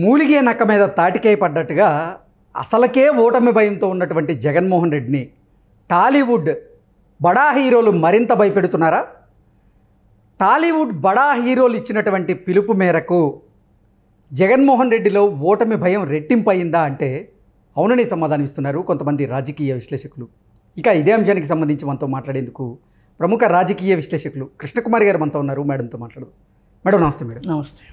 మూలిగే నక్క మీద తాటికాయ పడ్డట్టుగా అసలకే ఓటమి భయంతో ఉన్నటువంటి జగన్మోహన్ రెడ్డిని టాలీవుడ్ బడా హీరోలు మరింత భయపెడుతున్నారా? టాలీవుడ్ బడా హీరోలు ఇచ్చినటువంటి పిలుపు మేరకు జగన్మోహన్ రెడ్డిలో ఓటమి భయం రెట్టింపు అయిందా అంటే అవునని సమాధానం ఇస్తున్నారు కొంతమంది రాజకీయ విశ్లేషకులు. ఇక ఇదే అంశానికి సంబంధించి మనతో మాట్లాడేందుకు ప్రముఖ రాజకీయ విశ్లేషకులు కృష్ణకుమారి గారు మనతో ఉన్నారు. మేడంతో మాట్లాడదు. మేడం నమస్తే. మేడం నమస్తే.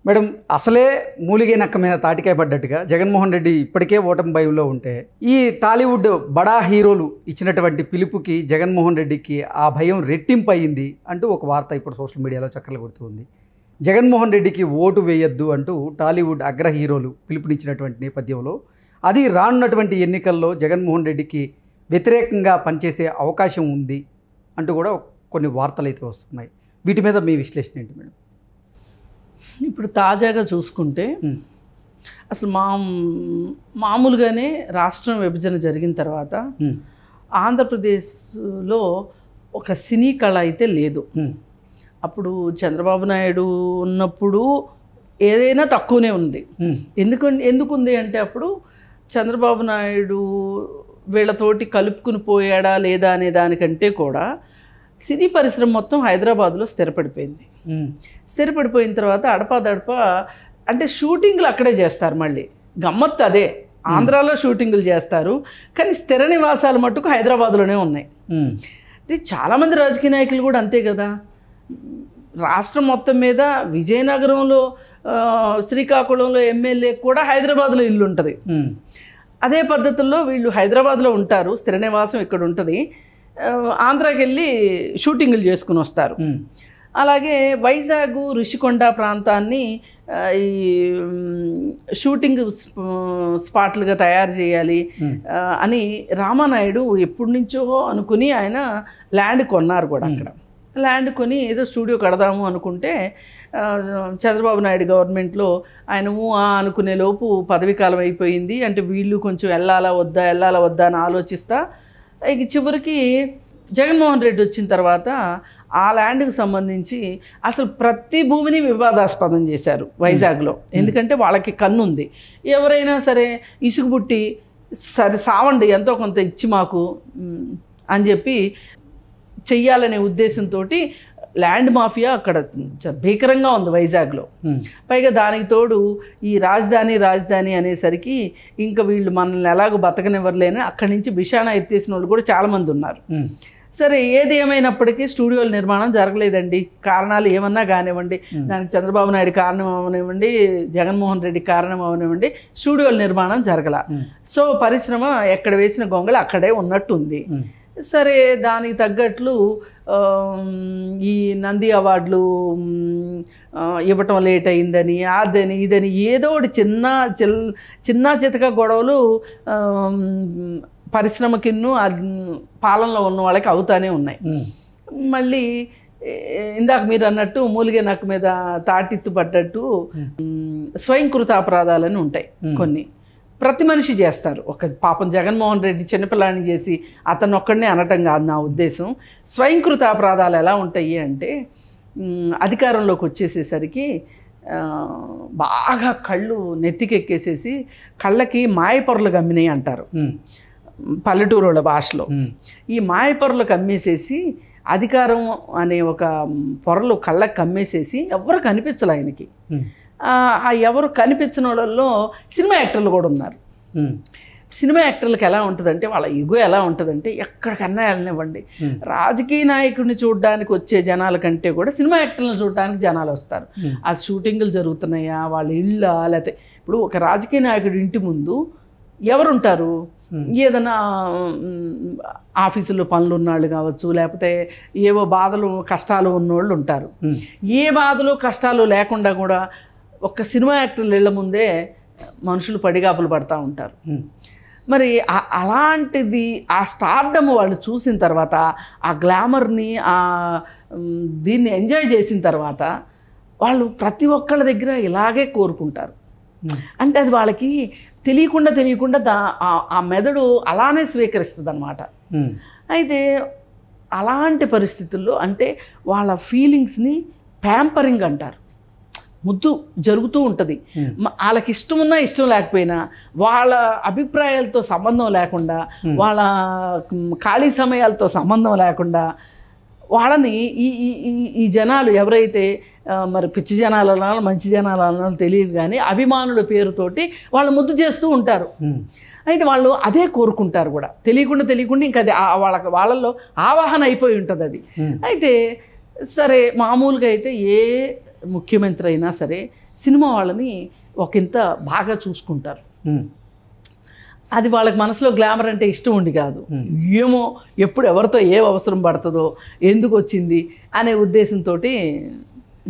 మేడం, అసలే మూలిగే నక్క మీద తాటికాయ పడ్డట్టుగా జగన్మోహన్ రెడ్డి ఇప్పటికే ఓటమి భయంలో ఉంటే ఈ టాలీవుడ్ బడా హీరోలు ఇచ్చినటువంటి పిలుపుకి జగన్మోహన్ రెడ్డికి ఆ భయం రెట్టింపు అయింది అంటూ ఒక వార్త ఇప్పుడు సోషల్ మీడియాలో చక్కర్లు కొడుతుంది. జగన్మోహన్ రెడ్డికి ఓటు వేయొద్దు అంటూ టాలీవుడ్ అగ్ర హీరోలు పిలుపునిచ్చినటువంటి నేపథ్యంలో అది రానున్నటువంటి ఎన్నికల్లో జగన్మోహన్ రెడ్డికి వ్యతిరేకంగా పనిచేసే అవకాశం ఉంది అంటూ కూడా కొన్ని వార్తలు అయితే వస్తున్నాయి. వీటి మీద మీ విశ్లేషణ ఏంటి మేడం? ఇప్పుడు తాజాగా చూసుకుంటే అసలు మామూలుగానే రాష్ట్రం విభజన జరిగిన తర్వాత ఆంధ్రప్రదేశ్లో ఒక సినీ కళ అయితే లేదు. అప్పుడు చంద్రబాబు నాయుడు ఉన్నప్పుడు ఏదైనా తక్కువనే ఉంది. ఎందుకుంది అంటే అప్పుడు చంద్రబాబు నాయుడు వీళ్ళతోటి కలుపుకుని పోయాడా లేదా అనే దానికంటే కూడా సినీ పరిశ్రమ మొత్తం హైదరాబాద్లో స్థిరపడిపోయింది. స్థిరపడిపోయిన తర్వాత అడపాదడపా అంటే షూటింగ్లు అక్కడే చేస్తారు. మళ్ళీ గమ్మత్తు అదే, ఆంధ్రాలో షూటింగులు చేస్తారు కానీ స్థిర నివాసాలు మట్టుకు హైదరాబాద్లోనే ఉన్నాయి. అంటే చాలామంది రాజకీయ నాయకులు కూడా అంతే కదా. రాష్ట్రం మొత్తం మీద విజయనగరంలో శ్రీకాకుళంలో ఎమ్మెల్యే కూడా హైదరాబాద్లో ఇల్లు ఉంటుంది. అదే పద్ధతుల్లో వీళ్ళు హైదరాబాద్లో ఉంటారు, స్థిర నివాసం ఇక్కడ ఉంటుంది, ఆంధ్రాకి వెళ్ళి షూటింగులు చేసుకుని వస్తారు. అలాగే వైజాగ్ ఋషికొండ ప్రాంతాన్ని ఈ షూటింగ్ స్పాట్లుగా తయారు చేయాలి అని రామానాయుడు ఎప్పటి నుంచో అనుకుని ఆయన ల్యాండ్ కొన్నారు కూడా. అక్కడ ల్యాండ్ కొని ఏదో స్టూడియో కడదాము అనుకుంటే చంద్రబాబు నాయుడు గవర్నమెంట్లో ఆయన అనుకునే లోపు పదవీ కాలం అయిపోయింది. అంటే వీళ్ళు కొంచెం వెళ్ళాలా వద్దా అని ఆలోచిస్తా ఇక చివరికి జగన్మోహన్ రెడ్డి వచ్చిన తర్వాత ఆ ల్యాండ్కి సంబంధించి అసలు ప్రతి భూమిని వివాదాస్పదం చేశారు వైజాగ్లో. ఎందుకంటే వాళ్ళకి కన్ను ఉంది. ఎవరైనా సరే ఇసుగుబుట్టి సరే సావండి ఎంతో కొంత ఇచ్చి మాకు అని చెప్పి చెయ్యాలనే ఉద్దేశంతో ల్యాండ్ మాఫియా అక్కడ భీకరంగా ఉంది వైజాగ్లో. పైగా దానికి తోడు ఈ రాజధాని అనేసరికి ఇంకా వీళ్ళు మనల్ని ఎలాగో బతకనివ్వలేని అక్కడి నుంచి బిషానా ఎత్తేసిన వాళ్ళు కూడా చాలామంది ఉన్నారు. సరే, ఏది ఏమైనప్పటికీ స్టూడియోల నిర్మాణం జరగలేదండి. కారణాలు ఏమన్నా కానివ్వండి, దానికి చంద్రబాబు నాయుడు కారణం అవనివ్వండి, జగన్మోహన్ రెడ్డి కారణం అవనివ్వండి, స్టూడియోల నిర్మాణం జరగల. సో పరిశ్రమ ఎక్కడ వేసిన గొంగళి అక్కడే ఉన్నట్టుంది. సరే, దానికి తగ్గట్లు ఈ నంది అవార్డులు ఇవ్వటం లేట్ అయిందని అదని ఇదని ఏదో ఒకటి చిన్న చితక గొడవలు పరిశ్రమకిన్ను పాలనలో ఉన్న వాళ్ళకి అవుతానే ఉన్నాయి. మళ్ళీ ఇందాక మీరు అన్నట్టు మూలిగే నక్క మీద తాటిత్తు పడ్డట్టు స్వయంకృత అపరాధాలని ఉంటాయి కొన్ని. ప్రతి మనిషి చేస్తారు. ఒక పాపం జగన్మోహన్ రెడ్డి చిన్నపిల్లాడిని చేసి అతను ఒక్కడనే అనటం కాదు నా ఉద్దేశం. స్వయంకృత అపరాధాలు ఎలా ఉంటాయి అంటే అధికారంలోకి వచ్చేసేసరికి బాగా కళ్ళు నెత్తికెక్కేసేసి కళ్ళకి మాయపొరలు కమ్మినాయి అంటారు పల్లెటూరుల భాషలో. ఈ మాయపొరలు కమ్మేసేసి అధికారం అనే ఒక పొరలు కళ్ళకి కమ్మేసేసి ఎవరు కనిపించలే ఆయనకి. ఆ ఎవరు కనిపించిన వాళ్ళల్లో సినిమా యాక్టర్లు కూడా ఉన్నారు. సినిమా యాక్టర్లకు ఎలా ఉంటుందంటే వాళ్ళ ఇగో ఎలా ఉంటుందంటే ఎక్కడికన్నా వెళ్ళనివ్వండి, రాజకీయ నాయకుడిని చూడడానికి వచ్చే జనాల కంటే కూడా సినిమా యాక్టర్లను చూడడానికి జనాలు వస్తారు. ఆ షూటింగులు జరుగుతున్నాయా, వాళ్ళ ఇళ్ళ, లేకపోతే ఇప్పుడు ఒక రాజకీయ నాయకుడి ఇంటి ముందు ఎవరుంటారు? ఏదైనా ఆఫీసుల్లో పనులు ఉన్నవాళ్ళు కావచ్చు, లేకపోతే ఏవో బాధలు కష్టాలు ఉన్నోళ్ళు ఉంటారు. ఏ బాధలు కష్టాలు లేకుండా కూడా ఒక్క సినిమా యాక్టర్లు ఇళ్ళ ముందే మనుషులు పడిగాపులు పడతా ఉంటారు. మరి అలాంటిది ఆ స్టార్డమ్ వాళ్ళు చూసిన తర్వాత, ఆ గ్లామర్ని దీన్ని ఎంజాయ్ చేసిన తర్వాత వాళ్ళు ప్రతి ఒక్కళ్ళ దగ్గర ఇలాగే కోరుకుంటారు. అంటే అది వాళ్ళకి తెలియకుండా ఆ మెదడు అలానే స్వీకరిస్తుంది అన్నమాట. అయితే అలాంటి పరిస్థితుల్లో అంటే వాళ్ళ ఫీలింగ్స్ని ప్యాంపరింగ్ అంటారు. ముద్దు జరుగుతూ ఉంటుంది. వాళ్ళకి ఇష్టం ఉన్నా ఇష్టం లేకపోయినా, వాళ్ళ అభిప్రాయాలతో సంబంధం లేకుండా, వాళ్ళ ఖాళీ సమయాలతో సంబంధం లేకుండా వాళ్ళని ఈ జనాలు ఎవరైతే మరి పిచ్చి జనాలు అనాలో మంచి జనాలు అనాలో తెలియదు కానీ అభిమానుల పేరుతోటి వాళ్ళు ముద్దు చేస్తూ ఉంటారు. అయితే వాళ్ళు అదే కోరుకుంటారు కూడా, తెలియకుండా ఇంకా అది వాళ్ళల్లో ఆవాహన అయిపోయి ఉంటుంది అది. అయితే సరే, మామూలుగా అయితే ఏ ముఖ్యమంత్రి అయినా సరే సినిమా వాళ్ళని ఒకంత బాగా చూసుకుంటారు. అది వాళ్ళకి మనసులో గ్లామర్ అంటే ఇష్టం ఉండి కాదు, ఏమో ఎప్పుడు ఎవరితో ఏ అవసరం పడుతుందో, ఎందుకు వచ్చింది అనే ఉద్దేశంతో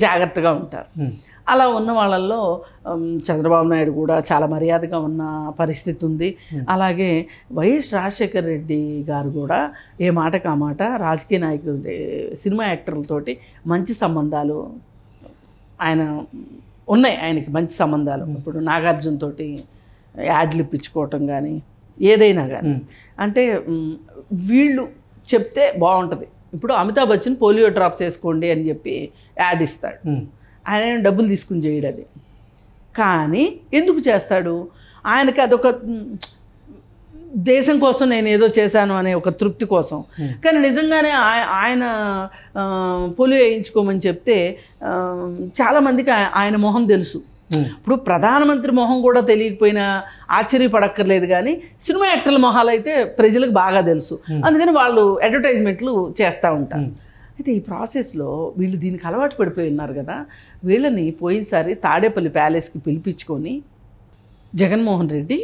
జాగ్రత్తగా ఉంటారు. అలా ఉన్న వాళ్ళల్లో చంద్రబాబు నాయుడు కూడా చాలా మర్యాదగా ఉన్న పరిస్థితి ఉంది. అలాగే వైఎస్ రాజశేఖర రెడ్డి గారు కూడా ఏ మాటకు ఆ మాట రాజకీయ నాయకులు, సినిమా యాక్టర్లతోటి మంచి సంబంధాలు ఉన్నాయి. ఆయనకి మంచి సంబంధాలు. ఇప్పుడు నాగార్జున తోటి యాడ్లు ఇప్పించుకోవటం కానీ ఏదైనా కానీ, అంటే వీళ్ళు చెప్తే బాగుంటుంది. ఇప్పుడు అమితాబ్ బచ్చన్ పోలియో డ్రాప్స్ వేసుకోండి అని చెప్పి యాడ్ ఇస్తాడు, ఆయన డబ్బులు తీసుకుని చేయడు అది. కానీ ఎందుకు చేస్తాడు? ఆయనకి అదొక దేశం కోసం నేను ఏదో చేశాను అనే ఒక తృప్తి కోసం. కానీ నిజంగానే ఆయన పోలియో వేయించుకోమని చెప్తే చాలామందికి ఆయన మొహం తెలుసు. ఇప్పుడు ప్రధానమంత్రి మొహం కూడా తెలియకపోయినా ఆశ్చర్యపడక్కర్లేదు, కానీ సినిమా యాక్టర్ల మొహాలు అయితే ప్రజలకు బాగా తెలుసు. అందుకని వాళ్ళు అడ్వర్టైజ్మెంట్లు చేస్తూ ఉంటారు. అయితే ఈ ప్రాసెస్లో వీళ్ళు దీనికి అలవాటు పడిపోయి ఉన్నారు కదా, వీళ్ళని పోయినసారి తాడేపల్లి ప్యాలెస్కి పిలిపించుకొని జగన్మోహన్ రెడ్డి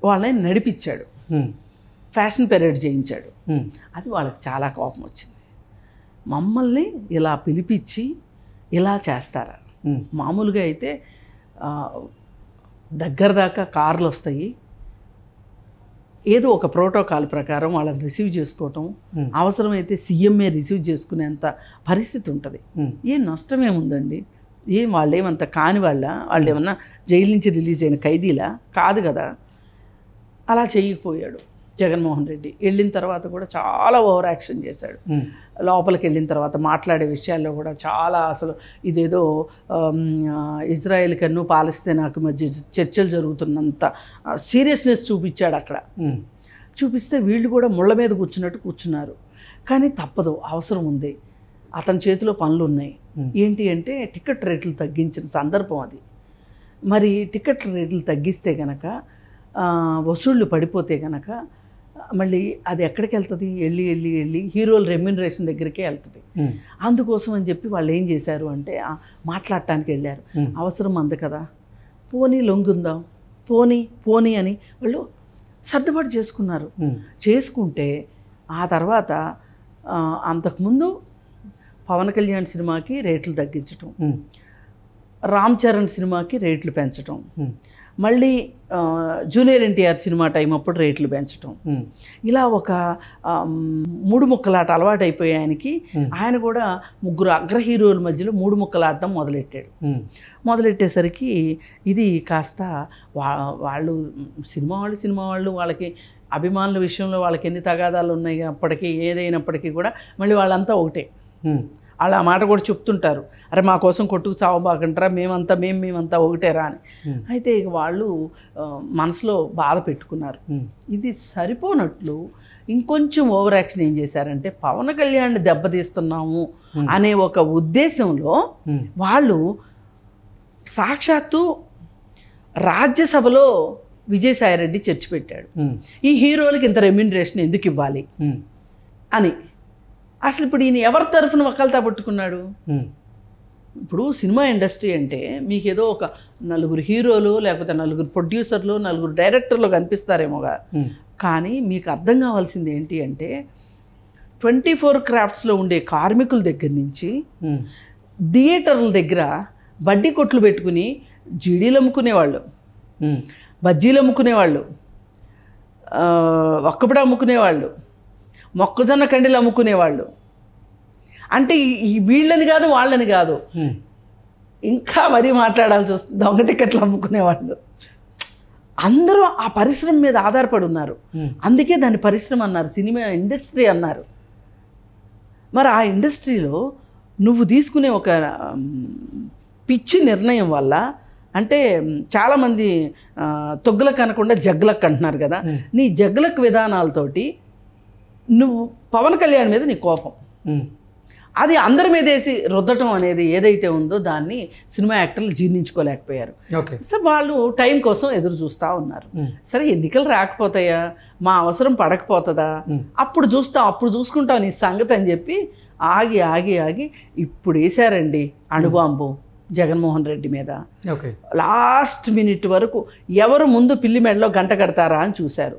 వాళ్ళని నడిపించాడు, ఫ్యాషన్ పెరేడ్ చేయించాడు. అది వాళ్ళకి చాలా కోపం వచ్చింది. మమ్మల్ని ఇలా పిలిపించి ఇలా చేస్తారా? మామూలుగా అయితే దగ్గర దాకా కార్లు వస్తాయి, ఏదో ఒక ప్రోటోకాల్ ప్రకారం వాళ్ళని రిసీవ్ చేసుకోవటం, అవసరమైతే సీఎంఏ రిసీవ్ చేసుకునేంత పరిస్థితి ఉంటుంది. ఏం నష్టమేముందండి? వాళ్ళు ఏమంత కాని వాళ్ళు ఏమన్నా జైలు నుంచి రిలీజ్ అయిన ఖైదీలా? కాదు కదా. అలా చేయకపోయాడు జగన్మోహన్ రెడ్డి. వెళ్ళిన తర్వాత కూడా చాలా ఓవర్ యాక్షన్ చేశాడు. లోపలికి వెళ్ళిన తర్వాత మాట్లాడే విషయాల్లో కూడా చాలా, అసలు ఇదేదో ఇజ్రాయెల్ కన్ను పాలస్తీనాకు మధ్య చర్చలు జరుగుతున్నంత సీరియస్నెస్ చూపించాడు అక్కడ. చూపిస్తే వీళ్ళు కూడా ముళ్ళ మీద కూర్చున్నారు. కానీ తప్పదు, అవసరం ఉంది, అతని చేతిలో పనులు ఉన్నాయి. ఏంటి అంటే టికెట్ రేట్లు తగ్గించిన సందర్భం అది. మరి టికెట్ రేట్లు తగ్గిస్తే కనుక, వసూళ్ళు పడిపోతే కనుక మళ్ళీ అది ఎక్కడికి వెళ్తుంది? వెళ్ళి హీరోల రెమ్యూనరేషన్ దగ్గరికే వెళ్తుంది. అందుకోసం అని చెప్పి వాళ్ళు ఏం చేశారు అంటే మాట్లాడటానికి వెళ్ళారు. అవసరం అంది కదా, పోనీ లొంగుందాం, పోనీ అని వాళ్ళు సర్దుబాటు చేసుకున్నారు. చేసుకుంటే ఆ తర్వాత అంతకుముందు పవన్ కళ్యాణ్ సినిమాకి రేట్లు తగ్గించటం, రామ్ చరణ్ సినిమాకి రేట్లు పెంచటం, మళ్ళీ జూనియర్ ఎన్టీఆర్ సినిమా టైం అప్పుడు రేట్లు పెంచటం, ఇలా ఒక 3 ముక్కలాట అలవాటు అయిపోయి ఆయనకి. ఆయన కూడా 3 అగ్ర హీరోల మధ్యలో 3 ముక్కలాడటం మొదలెట్టేసరికి ఇది కాస్త వాళ్ళు సినిమా వాళ్ళు వాళ్ళకి అభిమానుల విషయంలో వాళ్ళకి ఎన్ని తగాదాలు ఉన్నాయి అప్పటికీ, ఏదైనప్పటికీ కూడా మళ్ళీ వాళ్ళంతా ఒకటే. వాళ్ళు ఆ మాట కూడా చెప్తుంటారు, అరే మా కోసం కొట్టుకు చావబాకంటారా, మేమంతా ఒకటేరా అని. అయితే ఇక వాళ్ళు మనసులో బాధ పెట్టుకున్నారు. ఇది సరిపోనట్లు ఇంకొంచెం ఓవర్ యాక్షన్ ఏం చేశారంటే, పవన్ కళ్యాణ్ని దెబ్బతీస్తున్నాము అనే ఒక ఉద్దేశంలో వాళ్ళు సాక్షాత్తు రాజ్యసభలో విజయసాయిరెడ్డి చర్చ పెట్టాడు, ఈ హీరోలకి ఇంత రెమ్యూనరేషన్ ఎందుకు ఇవ్వాలి అని. అసలు ఇప్పుడు ఈయన ఎవరి తరఫున వకాల్తా పట్టుకున్నాడు? ఇప్పుడు సినిమా ఇండస్ట్రీ అంటే మీకేదో ఒక 4 హీరోలు, లేకపోతే 4 ప్రొడ్యూసర్లు, 4 డైరెక్టర్లు కనిపిస్తారేమోగా. కానీ మీకు అర్థం కావాల్సింది ఏంటి అంటే, 24 క్రాఫ్ట్స్లో ఉండే కార్మికుల దగ్గర నుంచి థియేటర్ల దగ్గర బడ్డీ కొట్లు పెట్టుకుని జీడీలు అమ్ముకునేవాళ్ళు, బజ్జీలు అమ్ముకునేవాళ్ళు, ఒక్కబడి అమ్ముకునేవాళ్ళు, మొక్కజొన్న కండీలు అమ్ముకునేవాళ్ళు, అంటే వీళ్ళని కాదు వాళ్ళని కాదు, ఇంకా మరీ మాట్లాడాల్సి వస్తుంది, దొంగ టికెట్లు అమ్ముకునేవాళ్ళు అందరూ ఆ పరిశ్రమ మీద ఆధారపడి ఉన్నారు. అందుకే దాన్ని పరిశ్రమ అన్నారు, సినిమా ఇండస్ట్రీ అన్నారు. మరి ఆ ఇండస్ట్రీలో నువ్వు తీసుకునే ఒక పిచ్చి నిర్ణయం వల్ల, అంటే చాలామంది తొగ్గులకు అనకుండా జగ్గులకు అంటున్నారు కదా, నీ జగ్గులకు విధానాలతోటి నువ్వు పవన్ కళ్యాణ్ మీద నీ కోపం, అది అందరి మీద వేసి రుద్దటం అనేది ఏదైతే ఉందో దాన్ని సినిమా యాక్టర్లు జీర్ణించుకోలేకపోయారు. సో వాళ్ళు టైం కోసం ఎదురు చూస్తూ ఉన్నారు. సరే ఎన్నికలు రాకపోతాయా, మా అవసరం పడకపోతుందా, అప్పుడు చూస్తాం, అప్పుడు చూసుకుంటాం నీ సంగతి అని చెప్పి ఆగి ఆగి ఆగి ఇప్పుడు వేశారండి అణుబాంబు జగన్మోహన్ రెడ్డి మీద. లాస్ట్ మినిట్ వరకు ఎవరు ముందు పిల్లి మెడలో గంట కడతారా అని చూశారు.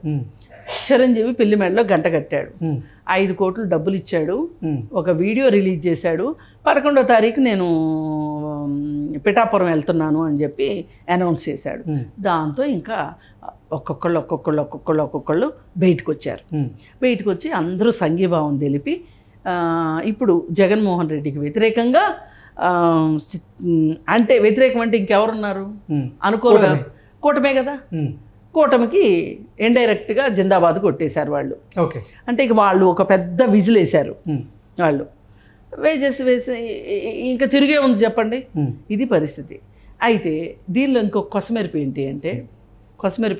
చిరంజీవి పిల్లి మెడలో గంట కట్టాడు, 5 కోట్లు డబ్బులు ఇచ్చాడు, ఒక వీడియో రిలీజ్ చేశాడు, 11వ తారీఖు నేను పిఠాపురం వెళ్తున్నాను అని చెప్పి అనౌన్స్ చేశాడు. దాంతో ఇంకా ఒక్కొక్కళ్ళు బయటకు వచ్చారు. బయటకు వచ్చి అందరూ సంఘీభావం తెలిపి ఇప్పుడు జగన్మోహన్ రెడ్డికి వ్యతిరేకంగా, అంటే వ్యతిరేకం అంటే ఇంకెవరున్నారు అనుకోరు, కూటమే కదా, కూటమికి ఇండైరెక్ట్గా జిందాబాద్ కొట్టేశారు వాళ్ళు. అంటే ఇక వాళ్ళు ఒక పెద్ద విజిల్ వేశారు. వాళ్ళు వేసి ఇంకా తిరిగే ఉంది చెప్పండి, ఇది పరిస్థితి. అయితే దీనిలో ఇంకొక కొసమెరుపు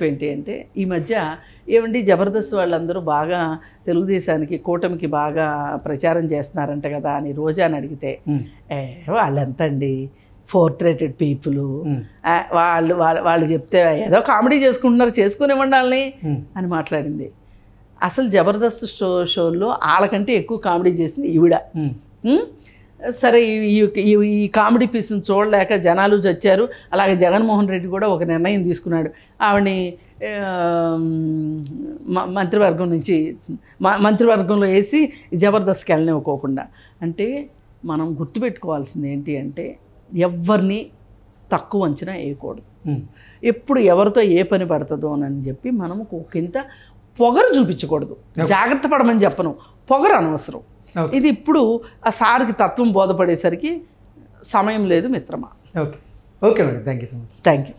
ఏంటి అంటే ఈ మధ్య ఏమండి జబర్దస్త్ వాళ్ళందరూ బాగా తెలుగుదేశానికి కూటమికి బాగా ప్రచారం చేస్తున్నారంట కదా అని రోజాని అడిగితే, వాళ్ళెంత అండి, 4th rated పీపుల్, వాళ్ళు చెప్తే ఏదో కామెడీ చేసుకునివ్వండి వాళ్ళని అని మాట్లాడింది. అసలు జబర్దస్త్ షోల్లో వాళ్ళకంటే ఎక్కువ కామెడీ చేసింది ఈవిడ. సరే ఈ కామెడీ పీస్ని చూడలేక జనాలు చచ్చారు. అలాగే జగన్మోహన్ రెడ్డి కూడా ఒక నిర్ణయం తీసుకున్నాడు, ఆవిడని మంత్రివర్గంలో వేసి జబర్దస్త్కి వెళ్ళనివ్వకోకుండా. అంటే మనం గుర్తుపెట్టుకోవాల్సింది ఏంటి అంటే ఎవరిని తక్కువ అంచనా వేయకూడదు. ఎప్పుడు ఎవరితో ఏ పని పడుతుందో అని చెప్పి మనం ఒకంత పొగరు చూపించకూడదు. జాగ్రత్త పడమని చెప్పను, పొగరు అనవసరం. ఇది ఇప్పుడు ఆ సార్కి తత్వం బోధపడేసరికి సమయం లేదు మిత్రమా. Okay madam, thank you so much. Thank you.